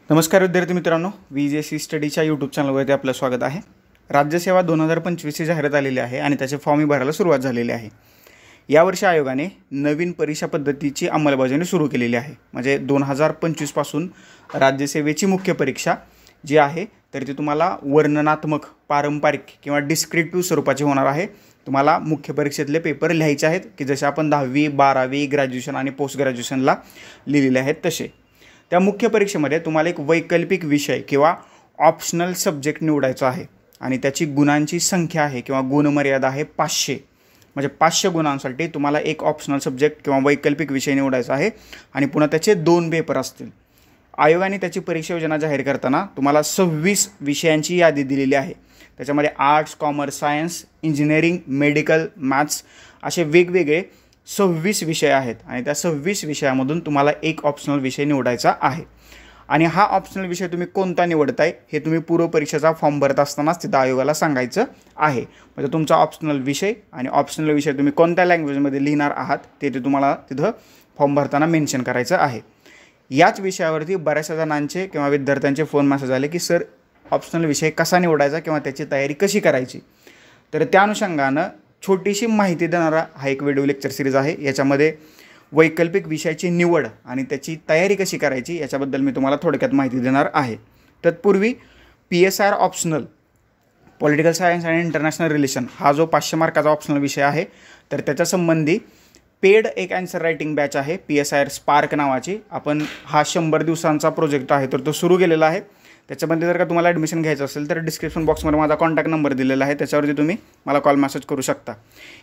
नमस्कार विद्यार्थी मित्रांनो, VJC स्टडीच्या यूट्यूब चॅनलवरती आपलं स्वागत आहे। राज्यसेवा 2025ची जाहिरात आलेली आहे आणि त्याचे फॉर्म भरायला सुरुवात झालेली आहे। यावर्षी आयोगाने नवीन परीक्षा पद्धतीची अंमलबजावणी सुरू केलेली आहे। म्हणजे 2025 पासून राज्यसेवेची मुख्य परीक्षा जी आहे तर ती तुम्हाला वर्णनात्मक, पारंपरिक किंवा डिस्क्रिप्टिव्ह स्वरूपाची होणार आहे। तुम्हाला मुख्य परीक्षेतले पेपर लिहायचे आहेत की जसे आपण 10वी, 12वी, ग्रॅज्युएशन आणि पोस्ट ग्रॅज्युएशनला लिहिलेले आहेत तसे। त्या मुख्य परीक्षेमध्ये तुम्हाला एक वैकल्पिक विषय किंवा ऑप्शनल सब्जेक्ट निवडायचा आहे आणि त्याची गुणांची संख्या आहे किंवा गुणमर्यादा आहे 500। म्हणजे 500 गुणांसाठी तुम्हाला एक ऑप्शनल सब्जेक्ट किंवा वैकल्पिक विषय निवडायचा आहे आणि पुन्हा त्याचे 2 पेपर असतील। आयोगाने त्याची परीक्षा योजना जाहीर करताना तुम्हाला 26 विषयांची यादी दिलेली आहे। त्याच्यामध्ये arts, commerce, science, engineering, medical, maths असे वेगवेगळे 26 विषय आहेत आणि त्या 26 विषयामधून तुम्हाला एक ऑप्शनल विषय निवडायचा आहे। आणि हा ऑप्शनल विषय तुम्ही कोणता निवडताय हे तुम्ही पूर्व परीक्षेचा फॉर्म भरत असतानाच तिथं आयोगाला सांगायचं आहे। म्हणजे तुमचा ऑप्शनल विषय आणि ऑप्शनल विषय तुम्ही कोणत्या लँग्वेजमध्ये लिहिणार आहात ते तुम्हाला तिथं फॉर्म भरताना मेन्शन करायचं आहे। याच विषयावरती बऱ्याचशा जणांचे किंवा विद्यार्थ्यांचे फोन मेसेज आले की सर ऑप्शनल विषय कसा निवडायचा किंवा त्याची तयारी कशी करायची। तर त्या अनुषंगानं छोटीशी माहिती देणारा हा एक व्हिडिओ लेक्चर सिरीज आहे। याच्यामध्ये वैकल्पिक विषयाची निवड आणि त्याची तयारी कशी करायची याच्याबद्दल मी तुम्हाला थोडक्यात माहिती देणार आहे। तत्पूर्वी PSR ऑप्शनल पॉलिटिकल सायन्स आणि इंटरनॅशनल रिलेशन हा जो 500 मार्काचा ऑप्शनल विषय आहे तर त्याच्या संबंधी पेड एक आन्सर रायटिंग बॅच आहे PSR स्पार्क नावाची। आपण हा 100 दिवसांचा प्रोजेक्ट आहे तर तो सुरू केलेला आहे। त्याच्यामध्ये जर का तुम्हाला ॲडमिशन घ्यायचं असेल तर डिस्क्रिप्शन बॉक्समध्ये माझा कॉन्टॅक्ट नंबर दिलेला आहे, त्याच्यावरती तुम्ही मला कॉल मेसेज करू शकता।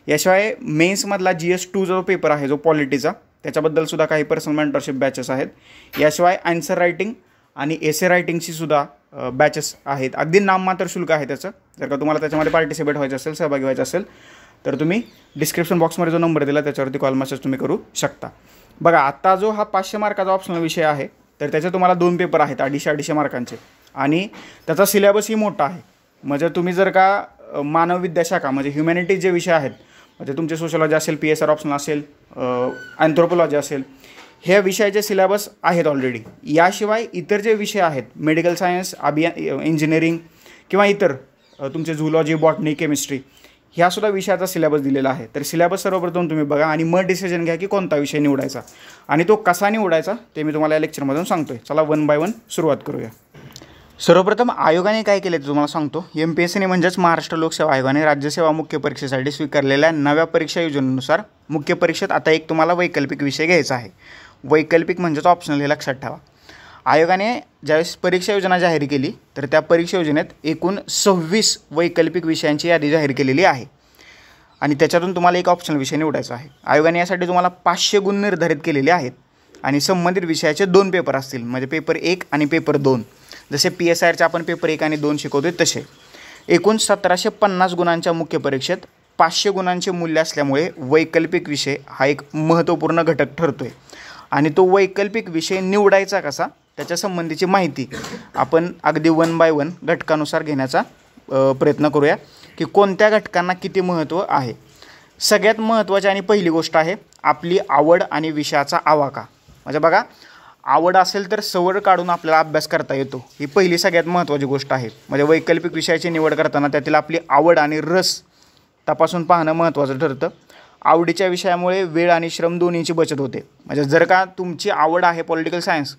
याशिवाय मेन्समधला GS2 जो पेपर आहे जो पॉलिटीचा त्याच्याबद्दलसुद्धा काही पर्सनल मेंटरशिप बॅचेस आहेत। याशिवाय आन्सर रायटिंग आणि एसे रायटिंगची सुद्धा बॅचेस आहेत। अगदी नाममात्र शुल्क आहे त्याचं। जर का तुम्हाला त्याच्यामध्ये पार्टिसिपेट व्हायचं असेल, सहभागी व्हायचं असेल तर तुम्ही डिस्क्रिप्शन बॉक्समध्ये जो नंबर दिला त्याच्यावरती कॉल मेसेज तुम्ही करू शकता। बघा आता जो हा 500 मार्काचा ऑप्शनल विषय आहे तर त्याचे तुम्हाला 2 पेपर आहेत 250 मार्कांचे आणि त्याचा सिलेबसही मोठा आहे। म्हणजे तुम्ही जर का मानव विद्याशाखा म्हणजे ह्युमॅनिटीज जे विषय आहेत म्हणजे तुमचे सोशलॉजी असेल, PSR ऑप्शनल असेल, अँथ्रोपोलॉजी असेल, ह्या विषयाचे सिलेबस आहेत ऑलरेडी। याशिवाय इतर जे विषय आहेत मेडिकल सायन्स, इंजिनिअरिंग किंवा इतर तुमचे झूलॉजी, बॉटनी, केमिस्ट्री ह्यासुद्धा विषयाचा सिलेबस दिलेला आहे। तर सिलेबस सर्वप्रथम तुम्ही बघा आणि मग डिसिजन घ्या की कोणता विषय निवडायचा आणि तो कसा निवडायचा ते मी तुम्हाला या लेक्चरमधून सांगतोय। चला 1 बाय 1 सुरुवात करूया। सर्वप्रथम आयोगाने काय केले ते तुम्हाला सांगतो। MPSCने म्हणजेच महाराष्ट्र लोकसेवा आयोगाने राज्यसेवा मुख्य परीक्षेसाठी स्वीकारलेल्या नव्या परीक्षा योजनेनुसार मुख्य परीक्षेत आता एक तुम्हाला वैकल्पिक विषय घ्यायचा आहे। वैकल्पिक म्हणजेच ऑप्शनल हे लक्षात ठेवा। आयोगाने ज्यावेळेस परीक्षा योजना जाहीर केली तर त्या परीक्षा योजनेत एकूण 26 वैकल्पिक विषयांची यादी जाहीर केलेली आहे आणि त्याच्यातून तुम्हाला एक ऑप्शनल विषय निवडायचा आहे। आयोगाने यासाठी तुम्हाला 500 गुण निर्धारित केलेले आहेत आणि संबंधित विषयाचे 2 पेपर असतील। म्हणजे पेपर 1 आणि पेपर 2 जसे PSRचे आपण पेपर 1 आणि 2 शिकवतोय तसे। एकूण 1750 गुणांच्या मुख्य परीक्षेत 500 गुणांचे मूल्य असल्यामुळे वैकल्पिक विषय हा एक महत्त्वपूर्ण घटक ठरतोय आणि तो वैकल्पिक विषय निवडायचा कसा त्याच्या संबंधीची माहिती आपण अगदी 1 बाय 1 घटकानुसार घेण्याचा प्रयत्न करूया की कोणत्या घटकांना किती महत्त्व आहे। सगळ्यात महत्त्वाची आणि पहिली गोष्ट आहे आपली आवड आणि विषयाचा आवाका। म्हणजे बघा आवड असेल तर सवड काढून आपल्याला अभ्यास करता येतो, ही पहिली सगळ्यात महत्त्वाची गोष्ट आहे। म्हणजे वैकल्पिक विषयाची निवड करताना त्यातील आपली आवड आणि रस तपासून पाहणं महत्त्वाचं ठरतं। आवडीच्या विषयामुळे वेळ आणि श्रम दोन्हीची बचत होते। म्हणजे जर का तुमची आवड आहे पॉलिटिकल सायन्स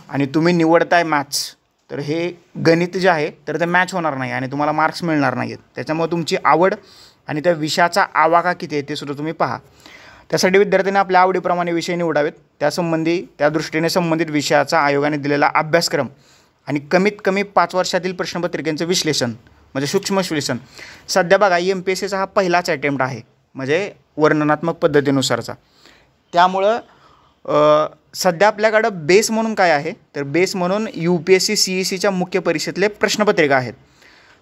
आणि तुम्ही निवडताय मॅथ्स तर हे गणित जे आहे तर ते मॅच होणार नाही आणि तुम्हाला मार्क्स मिळणार नाहीत। त्याच्यामुळे तुमची आवड आणि त्या विषयाचा आवाका किती आहे ते सुद्धा तुम्ही पहा। त्यासाठी विद्यार्थ्यांनी आपल्या आवडीप्रमाणे विषय निवडावेत। त्या दृष्टीने संबंधित विषयाचा आयोगाने दिलेला अभ्यासक्रम आणि कमीत कमी 5 वर्षातील प्रश्नपत्रिकेचं विश्लेषण म्हणजे सूक्ष्म विश्लेषण। सध्या बघा MPSCचा हा पहिलाच अटेम्प्ट आहे म्हणजे वर्णनात्मक पद्धतीनुसारचा। त्यामुळं सध्या आपल्याकडं बेस म्हणून काय आहे तर बेस म्हणून UPSC CECच्या मुख्य परीक्षेतले प्रश्नपत्रिका आहेत।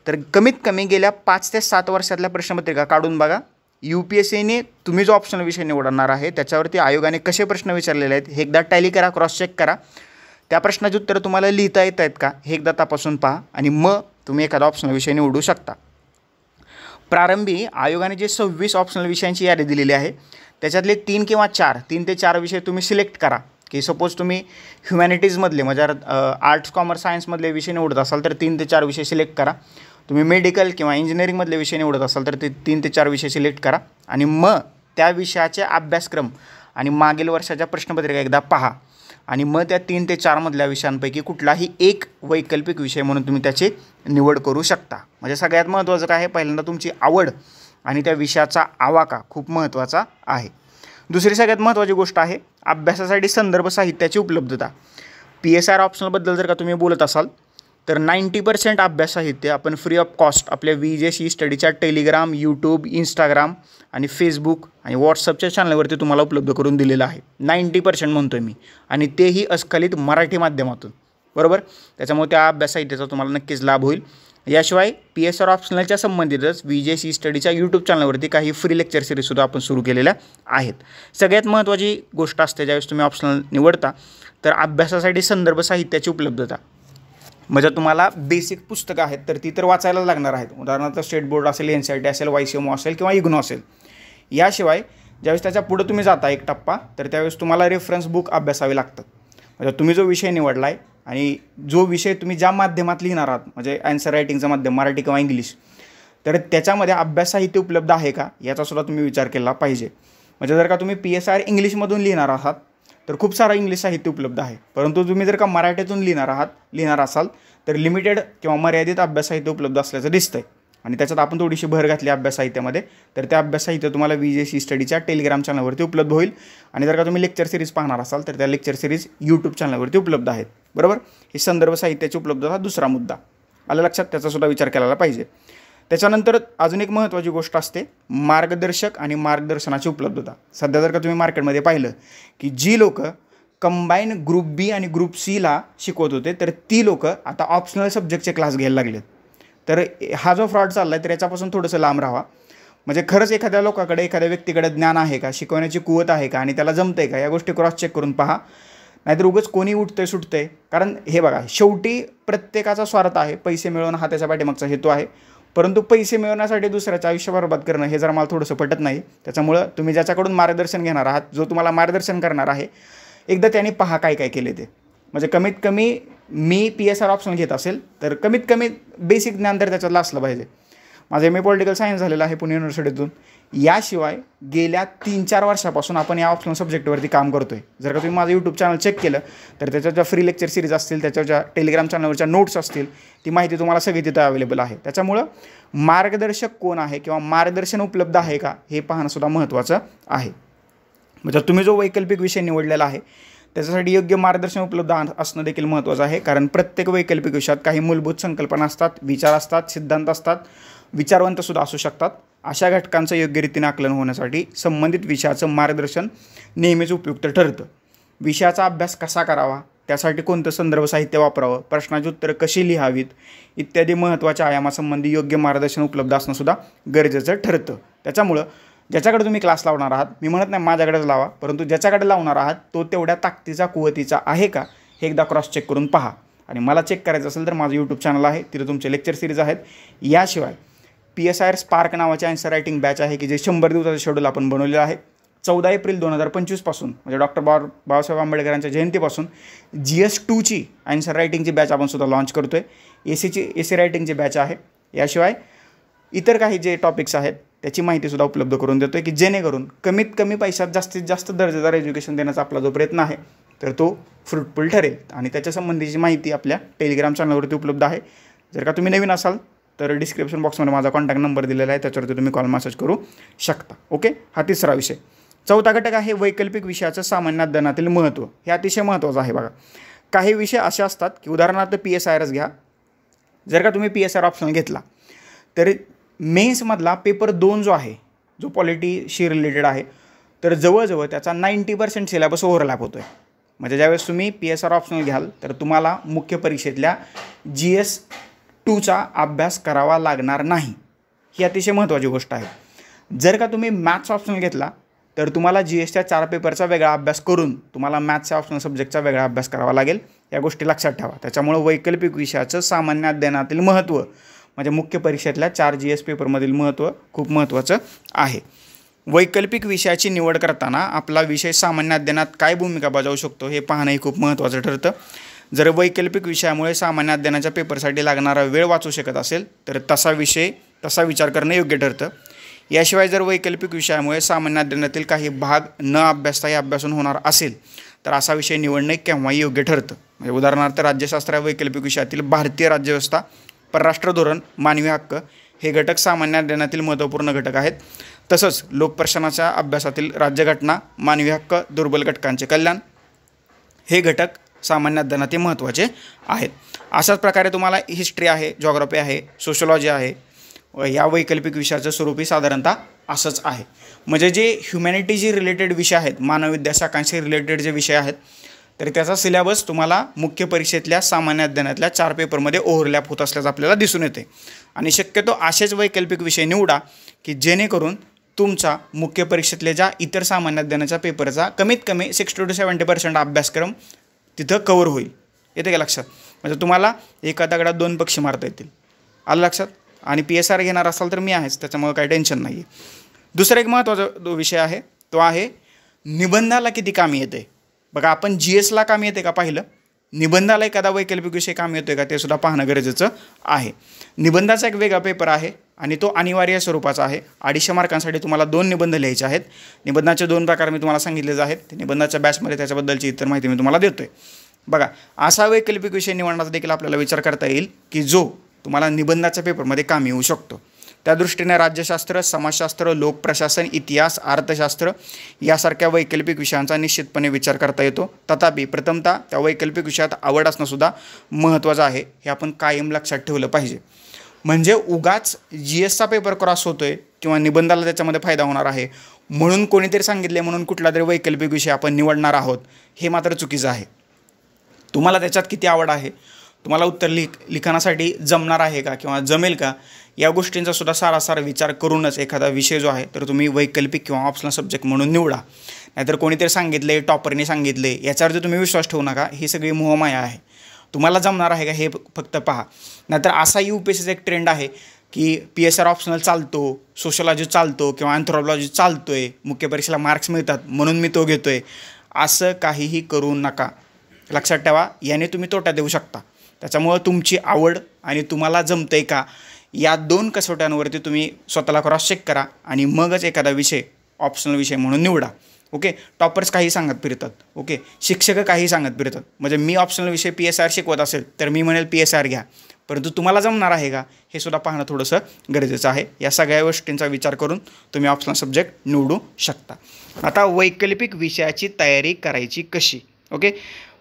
तर कमीत कमी गेल्या 5 ते 7 वर्षातल्या प्रश्नपत्रिका काढून बघा। UPSCने तुम्ही जो ऑप्शनल विषय निवडणार आहे त्याच्यावरती आयोगाने कसे प्रश्न विचारलेले आहेत हे एकदा टॅली करा, क्रॉस चेक करा। त्या प्रश्नाची उत्तरं तुम्हाला लिहिता येत आहेत का हे एकदा तपासून पहा आणि मग तुम्ही एखादा ऑप्शनल विषय निवडू शकता। प्रारंभी आयोगाने जे 26 ऑप्शनल विषयांची यादी दिलेली आहे त्याच्यातले 3 ते 4 विषय तुम्ही सिलेक्ट करा की सपोज तुम्ही ह्युमॅनिटीजमधले म्हणजे आर्ट्स कॉमर्स सायन्समधले विषय निवडत असाल तर 3 ते 4 विषय सिलेक्ट करा. तुम्ही मेडिकल किंवा इंजिनिअरिंगमधले विषय निवडत असाल तर ते 3 ते 4 विषय सिलेक्ट करा आणि मग त्या विषयाचे अभ्यासक्रम आणि मागील वर्षाच्या प्रश्नपत्रिका एकदा पहा आणि मग त्या 3 ते 4 मधल्या विषयांपैकी कुठलाही एक वैकल्पिक विषय म्हणून तुम्ही त्याची निवड करू शकता. म्हणजे सगळ्यात महत्त्वाचं काय आहे, पहिल्यांदा तुमची आवड आणि त्या विषयाचा आवाका खूप महत्त्वाचा आहे. दुसरी सगळ्यात महत्त्वाची गोष्ट आहे अभ्यासासाठी संदर्भ साहित्याची उपलब्धता. PSR ऑप्शनलबद्दल जर का तुम्ही बोलत असाल तर 90% अभ्यास साहित्य आपण फ्री ऑफ कॉस्ट आपल्या VJC स्टडीच्या टेलिग्राम, यूट्यूब, इंस्टाग्राम आणि फेसबुक आणि व्हॉट्सअपच्या चॅनलवरती तुम्हाला उपलब्ध करून दिलेलं आहे. 90% म्हणतोय मी, आणि तेही अस्खलित मराठी माध्यमातून, बरोबर. त्याच्यामुळे त्या अभ्यास साहित्याचा तुम्हाला नक्कीच लाभ होईल. याशिवाय PSR ऑप्शनलच्या संबंधितच VJC स्टडीच्या यूट्यूब चॅनलवरती काही फ्री लेक्चर सिरीजसुद्धा आपण सुरू केलेल्या आहेत. सगळ्यात महत्त्वाची गोष्ट असते ज्यावेळेस तुम्ही ऑप्शनल निवडता तर अभ्यासासाठी संदर्भ साहित्याची उपलब्धता. म्हणजे तुम्हाला बेसिक पुस्तकं आहेत तर ती तर वाचायलाच लागणार आहेत. उदाहरणार्थ स्टेट बोर्ड असेल, NCERT असेल, YCMO असेल किंवा IGNOU असेल. याशिवाय ज्यावेळेस त्याच्या पुढे तुम्ही जाता एक टप्पा तर त्यावेळेस तुम्हाला रेफरन्स बुक अभ्यासावे लागतात. म्हणजे तुम्ही जो विषय निवडला आहे आणि जो विषय तुम्ही ज्या माध्यमात लिहिणार आहात म्हणजे ॲन्सर रायटिंगचं माध्यम मराठी किंवा इंग्लिश, तर त्याच्यामध्ये अभ्यास साहित्य उपलब्ध आहे का याचासुद्धा तुम्ही विचार केला पाहिजे. म्हणजे जर का तुम्ही PSR इंग्लिशमधून लिहिणार आहात तर खूप सारं इंग्लिश साहित्य उपलब्ध आहे, परंतु तुम्ही जर का मराठीतून लिहिणार असाल तर लिमिटेड किंवा मर्यादित अभ्यास साहित्य उपलब्ध असल्याचं दिसतंय. आणि त्याच्यात आपण थोडीशी भर घातली अभ्यास साहित्यामध्ये तर त्या अभ्यास साहित्य तुम्हाला VJC स्टडीच्या टेलिग्राम चॅनलवरती उपलब्ध होईल. आणि जर का तुम्ही लेक्चर सिरीज पाहणार असाल तर त्या लेक्चर सिरीज यूट्यूब चॅनलवरती उपलब्ध आहेत, बरोबर. ही संदर्भ साहित्याची उपलब्धता दुसरा मुद्दा आला लक्षात, त्याचासुद्धा विचार केला पाहिजे. त्याच्यानंतर अजून एक महत्त्वाची गोष्ट असते मार्गदर्शक आणि मार्गदर्शनाची उपलब्धता. सध्या जर का तुम्ही मार्केटमध्ये पाहिलं की जी लोक कंबाईन ग्रुप B आणि ग्रुप Cला शिकवत होते तर ती लोक आता ऑप्शनल सब्जेक्टचे क्लास घ्यायला लागलेत. तर हा जो फ्रॉड चालला आहे तर याच्यापासून थोडंसं लांब राहा. म्हणजे खरंच एखाद्या लोकाकडे एखाद्या व्यक्तीकडे ज्ञान आहे का, शिकवण्याची कुवत आहे का आणि त्याला जमतंय का या गोष्टी क्रॉस चेक करून पहा. नाहीतर उगाच कोणी उठतंय सुटतंय. कारण हे बघा शेवटी प्रत्येकाचा स्वार्थ आहे, पैसे मिळवणं हा त्याच्या पाठीमागचा हेतू आहे. परंतु पैसे मिळवण्यासाठी दुसऱ्याचं आयुष्य बरबाद करणं हे जरा मला थोडंसं पटत नाही. त्याच्यामुळं तुम्ही ज्याच्याकडून मार्गदर्शन घेणार आहात, जो तुम्हाला मार्गदर्शन करणार आहे, एकदा त्यांनी पहा काय काय केले ते. म्हणजे कमीत कमी मी PSR ऑप्शन घेत असेल तर कमीत कमी बेसिक ज्ञान तर त्याच्यातलं असलं पाहिजे. माझं MA पॉलिटिकल सायन्स झालेलं आहे पुणे युनिव्हर्सिटीतून. याशिवाय गेल्या 3-4 वर्षापासून आपण या ऑप्शनल सब्जेक्टवरती काम करतो आहे. जर का तुम्ही माझं यूट्यूब चॅनल चेक केलं तर त्याच्या ज्या फ्री लेक्चर सिरीज असतील, त्याच्या ज्या टेलिग्राम चॅनलवरच्या नोट्स असतील, ती माहिती तुम्हाला सगळी तिथं अवेलेबल आहे. त्याच्यामुळं मार्गदर्शक कोण आहे किंवा मार्गदर्शन उपलब्ध आहे का हे पाहणंसुद्धा महत्त्वाचं आहे. म्हणजे तुम्ही जो वैकल्पिक विषय निवडलेला आहे त्याच्यासाठी योग्य मार्गदर्शन उपलब्ध असणं देखील महत्त्वाचं आहे. कारण प्रत्येक वैकल्पिक विषयात काही मूलभूत संकल्पना असतात, विचार असतात, सिद्धांत असतात, विचारवंतसुद्धा असू शकतात. अशा घटकांचं योग्य रीतीने आकलन होण्यासाठी संबंधित विषयाचं मार्गदर्शन नेहमीच उपयुक्त ठरतं. विषयाचा अभ्यास कसा करावा, त्यासाठी कोणतं संदर्भ साहित्य वापरावं, प्रश्नाची उत्तरं कशी लिहावीत इत्यादी महत्त्वाच्या आयामासंबंधी योग्य मार्गदर्शन उपलब्ध असणंसुद्धा गरजेचं ठरतं. त्याच्यामुळं ज्याच्याकडे तुम्ही क्लास लावणार आहात, मी म्हणत नाही माझ्याकडेच लावा, परंतु ज्याच्याकडे लावणार आहात तो तेवढ्या ताकदीचा कुवतीचा आहे का हे एकदा क्रॉस चेक करून पहा. आणि मला चेक करायचं असेल तर माझं यूट्यूब चॅनल आहे, तिथे तुमचे लेक्चर सिरीज आहेत. याशिवाय PSR स्पार्क नावाचे आन्सर रायटिंग बॅच आहे की जे 100 दिवसाचं शेड्यूल आपण बनवलेलं आहे. 14 एप्रिल 2025 पासून म्हणजे डॉक्टर बाबासाहेब आंबेडकरांच्या जयंतीपासून GS2ची आन्सर रायटिंगची बॅच आपण सुद्धा लॉन्च करतो आहे. AC रायटिंगची बॅच आहे. याशिवाय इतर काही जे टॉपिक्स आहेत त्याची माहितीसुद्धा उपलब्ध करून देतो आहे की जेणेकरून कमीत कमी पैशात जास्तीत जास्त दर्जेदार एज्युकेशन देण्याचा आपला जो प्रयत्न आहे तर तो फ्रुटफुल ठरेल. आणि त्याच्यासंबंधीची माहिती आपल्या टेलिग्राम चॅनलवरती उपलब्ध आहे. जर का तुम्ही नवीन असाल तर डिस्क्रिप्शन बॉक्समध्ये माझा कॉन्टॅक्ट नंबर दिलेला आहे, त्याच्यावरती तुम्ही कॉल मेसेज करू शकता. ओके, हा तिसरा विषय. चौथा घटक आहे वैकल्पिक विषयाचं सामान्य अध्ययनातील महत्त्व. हे अतिशय महत्त्वाचं आहे. बघा काही विषय असे असतात की उदाहरणार्थ PSRच घ्या. जर का तुम्ही PSR ऑप्शन घेतला तर मेन्समधला पेपर 2 जो आहे, जो पॉलिटीशी रिलेटेड आहे, तर जवळजवळ त्याचा 90% सिलेबस ओव्हरलॅप होतो आहे. म्हणजे ज्यावेळेस तुम्ही PSR ऑप्शनल घ्याल तर तुम्हाला मुख्य परीक्षेतल्या GS2चा अभ्यास करावा लागणार नाही. ही अतिशय महत्त्वाची गोष्ट आहे. जर का तुम्ही मॅथ्स ऑप्शनल घेतला तर तुम्हाला GSच्या 4 पेपरचा वेगळा अभ्यास करून तुम्हाला मॅथ्सच्या ऑप्शनल सब्जेक्टचा वेगळा अभ्यास करावा लागेल. या गोष्टी लक्षात ठेवा. त्याच्यामुळे वैकल्पिक विषयाचं सामान्य अध्ययनातील महत्त्व म्हणजे मुख्य परीक्षेतल्या 4 GS पेपरमधील महत्त्व खूप महत्त्वाचं आहे. वैकल्पिक विषयाची निवड करताना आपला विषय सामान्य अध्ययनात काय भूमिका बजावू शकतो हे पाहणंही खूप महत्त्वाचं ठरतं. जर वैकल्पिक विषयामुळे सामान्य अध्ययनाच्या पेपरसाठी लागणारा वेळ वाचू शकत असेल तर तसा विचार करणं योग्य ठरतं. याशिवाय जर वैकल्पिक विषयामुळे सामान्य अध्ययनातील काही भाग न अभ्यासताही अभ्यासून होणार असेल तर असा विषय निवडणे केव्हाही योग्य ठरतं. म्हणजे उदाहरणार्थ राज्यशास्त्र या वैकल्पिक विषयातील भारतीय राज्यव्यवस्था, परराष्ट्र धोरण, मानवी हक्क हे घटक सामान्य अध्ययनातील महत्त्वपूर्ण घटक आहेत. तसंच लोकप्रशासनाच्या अभ्यासातील राज्यघटना, मानवी हक्क, दुर्बल घटकांचे कल्याण हे घटक सामान्य अध्ययनातील महत्त्वाचे आहेत. अशाच प्रकारे तुम्हाला हिस्ट्री आहे, जॉग्राफी आहे, सोशलॉजी आहे, या वैकल्पिक विषयाचं स्वरूपही साधारणतः असंच आहे. म्हणजे जे ह्युमॅनिटीशी रिलेटेड विषय आहेत, मानव विद्याशाखांशी रिलेटेड जे विषय आहेत तर त्याचा सिलेबस तुम्हाला मुख्य परीक्षेतल्या सामान्य अध्ययनातल्या 4 पेपरमध्ये ओव्हरलॅप होत असल्याचं आपल्याला दिसून येते. आणि शक्यतो असेच वैकल्पिक विषय निवडा की जेणेकरून तुमचा मुख्य परीक्षेतल्या ज्या इतर सामान्य अध्ययनाच्या पेपरचा कमीत कमी 60 to 70% अभ्यासक्रम तिथं कवर होईल. येते का लक्षात? म्हणजे तुम्हाला एका दगडात 2 पक्षी मारता येतील. आलं लक्षात? आणि PSR घेणार असाल तर मी आहेच, त्याच्यामुळे काही टेन्शन नाही आहे. दुसरा एक महत्त्वाचा विषय आहे तो आहे निबंधाला किती कामी येते. बघा, आपण GSला कामी येते का पाहिलं, निबंधाला एखादा वैकल्पिक विषय कामी येतोय का ते सुद्धा पाहणं गरजेचं आहे. निबंधाचा एक वेगळा पेपर आहे आणि तो अनिवार्य स्वरूपाचा आहे. 250 मार्कांसाठी तुम्हाला 2 निबंध लिहायचे आहेत. निबंधाचे 2 प्रकार मी तुम्हाला सांगितलेले आहेत. ते निबंधाच्या बॅचमध्ये त्याच्याबद्दलची इतर माहिती मी तुम्हाला देतोय. बघा, असा वैकल्पिक विषय निवडण्याचा देखील आपल्याला विचार करता येईल की जो तुम्हाला निबंधाच्या पेपरमध्ये कामी येऊ शकतो. त्या दृष्टीने राज्यशास्त्र, समाजशास्त्र, लोकप्रशासन, इतिहास, अर्थशास्त्र यासारख्या वैकल्पिक विषयांचा निश्चितपणे विचार करता येतो. तथापि प्रथमतः त्या वैकल्पिक विषयात आवड असणंसुद्धा महत्त्वाचं आहे, हे आपण कायम लक्षात ठेवलं पाहिजे. म्हणजे उगाच GSचा पेपर क्रॉस होतोय किंवा निबंधाला त्याच्यामध्ये फायदा होणार आहे म्हणून कोणीतरी सांगितले म्हणून कुठला तरी वैकल्पिक विषय आपण निवडणार आहोत, हे मात्र चुकीचं आहे. तुम्हाला त्याच्यात किती आवड आहे, तुम्हाला उत्तर लिखाणासाठी जमणार आहे का किंवा जमेल का, या गोष्टींचा सुद्धा सारासार विचार करूनच एखादा विषय जो आहे तर तुम्ही वैकल्पिक किंवा ऑप्शनल सब्जेक्ट म्हणून निवडा. नाहीतर कोणीतरी सांगितले, टॉपरने सांगितले याच्यावरती तुम्ही विश्वास ठेवू नका. ही सगळी मोहमाया आहे. तुम्हाला जमणार आहे का हे फक्त पहा. नाहीतर असा UPSCचा एक ट्रेंड आहे की PSR ऑप्शनल चालतो, सोशलॉजी चालतो किंवा अँथ्रोपॉलॉजी चालतोय, मुख्य परीक्षेला मार्क्स मिळतात म्हणून मी तो घेतोय. असं काहीही करू नका. लक्षात ठेवा, याने तुम्ही तोटा देऊ शकता. त्याच्यामुळं तुमची आवड आणि तुम्हाला जमतंय का या 2 कसोट्यांवरती तुम्ही स्वतःला क्रॉस चेक करा आणि मगच एखादा विषय ऑप्शनल विषय म्हणून निवडा. ओके, टॉपर्स काही सांगत फिरतात, ओके, शिक्षक काही सांगत फिरतात. म्हणजे मी ऑप्शनल विषय PSR शिकवत असेल तर मी म्हणेल PSR घ्या, परंतु तुम्हाला जमणार आहे का हे सुद्धा पाहणं थोडंसं गरजेचं आहे. या सगळ्या गोष्टींचा विचार करून तुम्ही ऑप्शनल सब्जेक्ट निवडू शकता. आता वैकल्पिक विषयाची तयारी करायची कशी. ओके,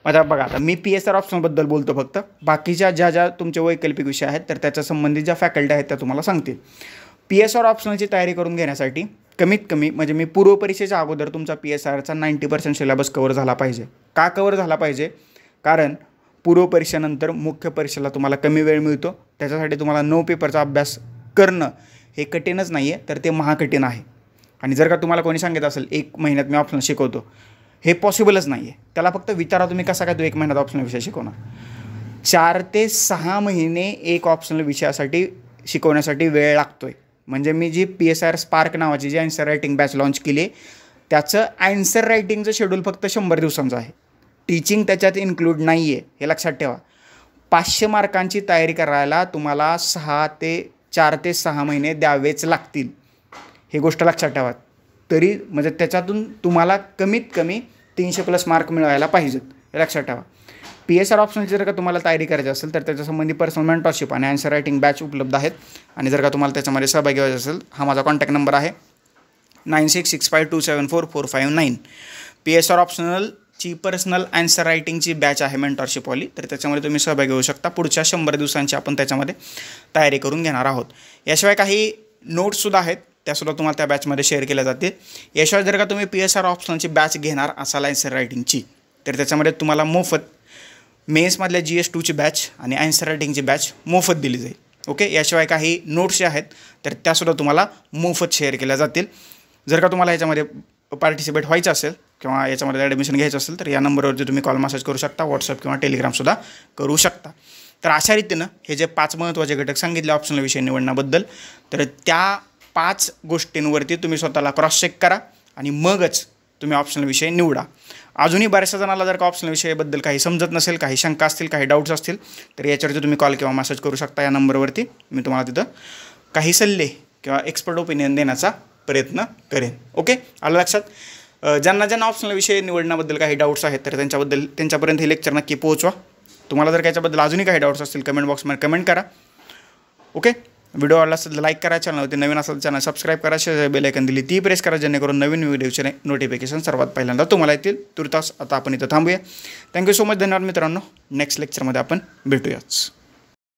आता बघा, आता मी PSR ऑप्शनबद्दल बोलतो फक्त. बाकीच्या ज्या तुमचे वैकल्पिक विषय आहेत तर त्याच्या संबंधित ज्या फॅकल्टी आहेत त्या तुम्हाला सांगतील. PSR ऑप्शनलची तयारी करून घेण्यासाठी कमीत कमी म्हणजे मी पूर्व परीक्षेच्या अगोदर तुमचा PSRचा 90% सिलेबस कवर झाला पाहिजे. का कवर झाला पाहिजे? कारण पूर्व परीक्षेनंतर मुख्य परीक्षेला तुम्हाला कमी वेळ मिळतो. त्याच्यासाठी तुम्हाला 9 पेपरचा अभ्यास करणं हे कठीणच नाही आहे तर ते महाकठीण आहे. आणि जर का तुम्हाला कोणी सांगितलं असेल 1 महिन्यात मी ऑप्शनल शिकवतो, हे पॉसिबलच नाही आहे. त्याला फक्त विचारा तुम्ही कसा काय तो 1 महिन्यात ऑप्शनल विषय शिकवणार. 4 ते 6 महिने एक ऑप्शनल विषयासाठी शिकवण्यासाठी वेळ लागतोय. म्हणजे मी जी PSR स्पार्क नावाची जी आन्सर रायटिंग बॅच लॉन्च केली त्याचं आन्सर रायटिंगचं शेड्यूल फक्त 100 दिवसांचं आहे. टीचिंग त्याच्यात इन्क्लूड नाही आहे, हे लक्षात ठेवा. 500 मार्कांची तयारी करायला तुम्हाला 4 ते 6 महिने द्यावेच लागतील, हे गोष्ट लक्षात ठेवा. तरी म्हणजे त्याच्यातून तुम्हाला कमीत कमी 300+ मार्क मिळवायला पाहिजेत, हे लक्षात ठेवा. PSR ऑप्शनची जर का तुम्हाला तयारी करायची असेल तर त्याच्यासंबंधी पर्सनल मेंटरशिप आणि आन्सर रायटिंग बॅच उपलब्ध आहेत. आणि जर का तुम्हाला त्याच्यामध्ये सहभागी व्हायचं असेल, हा माझा कॉन्टॅक्ट नंबर आहे 9665274459. PSR ऑप्शनलची पर्सनल आन्सर रायटिंगची बॅच आहे मेंटरशिपवाली, तर त्याच्यामध्ये तुम्ही सहभागी होऊ शकता. पुढच्या 100 दिवसांची आपण त्याच्यामध्ये तयारी करून घेणार आहोत. याशिवाय काही नोट्ससुद्धा आहेत, त्यासुद्धा तुम्हाला त्या बॅचमध्ये शेअर केल्या जातील. याशिवाय जर का तुम्ही PSR ऑप्शनलची बॅच घेणार असाल आन्सर रायटिंगची, तर त्याच्यामध्ये तुम्हाला मोफत मेन्समधल्या GS2ची बॅच आणि आन्सर रायटिंगची बॅच मोफत दिली जाईल. ओके, याशिवाय काही नोट्स जे आहेत तर त्यासुद्धा तुम्हाला मोफत शेअर केल्या जातील. जर का तुम्हाला याच्यामध्ये पार्टिसिपेट व्हायचं असेल किंवा याच्यामध्ये ॲडमिशन घ्यायचं असेल तर या नंबरवरती तुम्ही कॉल मेसेज करू शकता, व्हॉट्सअप किंवा टेलिग्रामसुद्धा करू शकता. तर अशा रीतीनं हे जे 5 महत्त्वाचे घटक सांगितले ऑप्शनल विषय निवडण्याबद्दल, तर त्या 5 गोष्टींवरती तुम्ही स्वतःला क्रॉस चेक करा आणि मगच तुम्ही ऑप्शनल विषय निवडा. अजूनही बऱ्याचशा जणाला जर का ऑप्शनल विषयाबद्दल काही समजत नसेल, काही शंका असतील, काही डाऊट्स असतील तर याच्यावरती तुम्ही कॉल किंवा मेसेज करू शकता या नंबरवरती. मी तुम्हाला तिथं काही सल्ले किंवा एक्सपर्ट ओपिनियन देण्याचा प्रयत्न करेन. ओके, आलं लक्षात. ज्यांना ऑप्शनल विषय निवडण्याबद्दल काही डाऊट्स आहेत तर त्यांच्यापर्यंत हे लेक्चर नक्की पोहोचवा. तुम्हाला जर याच्याबद्दल अजूनही काही डाऊट्स असतील कमेंट बॉक्समध्ये कमेंट करा. ओके, व्हिडिओ आवडला असेल तर लाईक करा, चॅनलवरती नवीन असेल चॅनल सबस्क्राईब करा, शेजारी बेल आयकॉन दिली ती प्रेस करा जेणेकरून नवीन व्हिडिओचे नोटिफिकेशन सर्वात पहिल्यांदा तुम्हाला येतील. तुर्तास आता आपण इथं थांबूया. थँक्यू सो मच, धन्यवाद मित्रांनो. नेक्स्ट लेक्चरमध्ये आपण भेटूयाच.